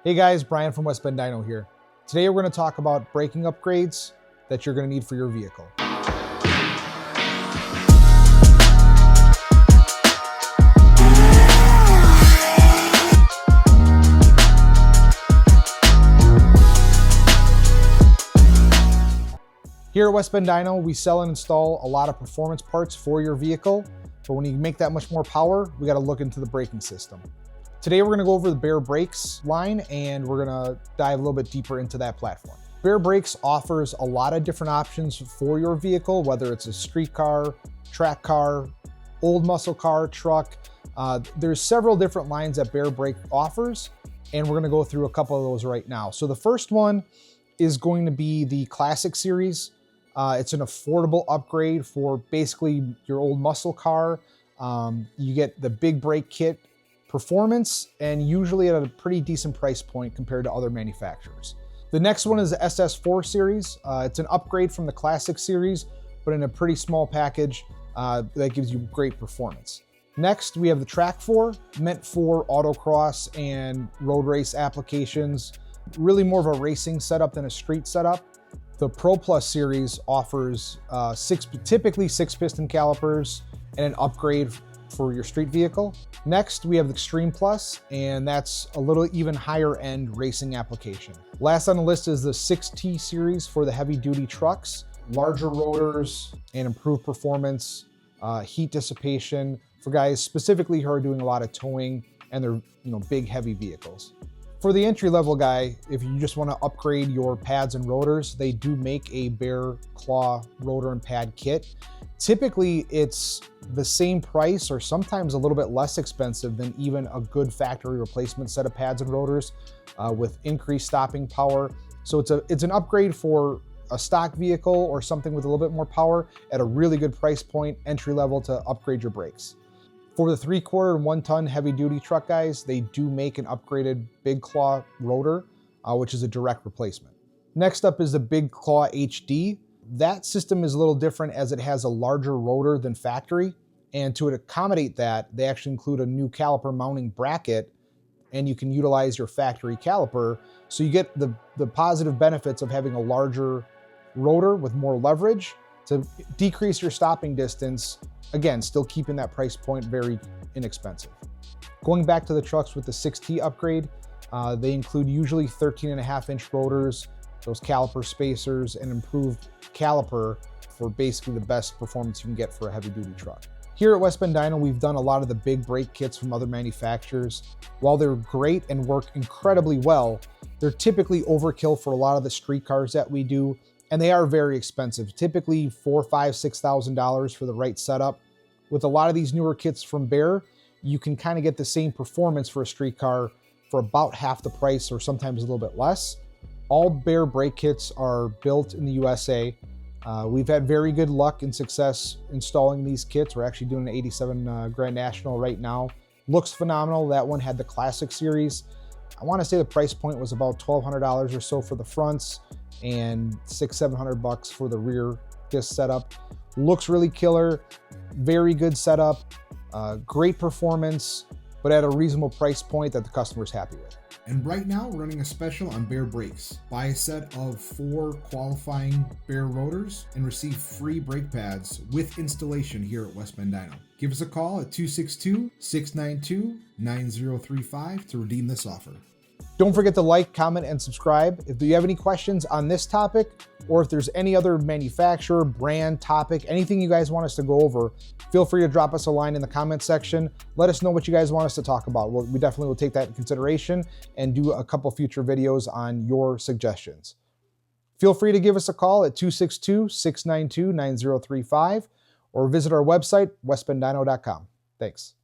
Hey guys, Brian from West Bend Dyno here. Today we're going to talk about braking upgrades that you're going to need for your vehicle. Here at West Bend Dyno, we sell and install a lot of performance parts for your vehicle, but when you make that much more power, we got to look into the braking system. Today we're going to go over the Baer Brakes line and we're going to dive a little bit deeper into that platform. Baer Brakes offers a lot of different options for your vehicle, whether it's a street car, track car, old muscle car, truck. There's several different lines that Baer Brakes offers, and we're going to go through a couple of those right now. So the first one is going to be the Classic Series. It's an affordable upgrade for basically your old muscle car. You get the big brake kit performance and usually at a pretty decent price point compared to other manufacturers. The next one is the SS4 series. It's an upgrade from the Classic series, but in a pretty small package that gives you great performance. Next, we have the Track4, meant for autocross and road race applications. Really more of a racing setup than a street setup. The Pro Plus series offers typically 6-piston calipers and an upgrade for your street vehicle. Next, we have the Extreme Plus, and that's a little even higher end racing application. Last on the list is the 6T series for the heavy duty trucks. Larger rotors and improved performance, heat dissipation for guys specifically who are doing a lot of towing and they're big heavy vehicles. For the entry-level guy, if you just want to upgrade your pads and rotors, they do make a Baer Claw rotor and pad kit. Typically, it's the same price or sometimes a little bit less expensive than even a good factory replacement set of pads and rotors with increased stopping power. So it's an upgrade for a stock vehicle or something with a little bit more power at a really good price point, entry-level, to upgrade your brakes. For the 3/4 and 1 ton heavy duty truck guys, they do make an upgraded Big Claw rotor, which is a direct replacement. Next up is the Big Claw HD. That system is a little different as it has a larger rotor than factory. And to accommodate that, they actually include a new caliper mounting bracket, and you can utilize your factory caliper. So you get the positive benefits of having a larger rotor with more leverage to decrease your stopping distance. Again, still keeping that price point very inexpensive. Going back to the trucks with the 6T upgrade, they include usually 13.5-inch rotors, those caliper spacers, and improved caliper for basically the best performance you can get for a heavy duty truck. Here at West Bend Dyno, we've done a lot of the big brake kits from other manufacturers. While they're great and work incredibly well, they're typically overkill for a lot of the street cars that we do, and they are very expensive, typically $4,000, $5,000, $6,000 for the right setup. With a lot of these newer kits from Baer, you can kind of get the same performance for a street car for about half the price or sometimes a little bit less. All Baer brake kits are built in the USA. We've had very good luck and success installing these kits. We're actually doing an 87 Grand National right now. Looks phenomenal. That one had the Classic Series. I want to say the price point was about $1,200 or so for the fronts and $600-700 for the rear disc setup. Looks really killer, very good setup, great performance, but at a reasonable price point that the customer's happy with. And right now we're running a special on Baer Brakes. Buy a set of 4 qualifying Baer rotors and receive free brake pads with installation here at West Bend Dyno. Give us a call at 262-692-9035 to redeem this offer. Don't forget to like, comment, and subscribe. If you have any questions on this topic, or if there's any other manufacturer, brand, topic, anything you guys want us to go over, feel free to drop us a line in the comment section. Let us know what you guys want us to talk about. We definitely will take that in consideration and do a couple future videos on your suggestions. Feel free to give us a call at 262-692-9035 or visit our website, westbenddyno.com. Thanks.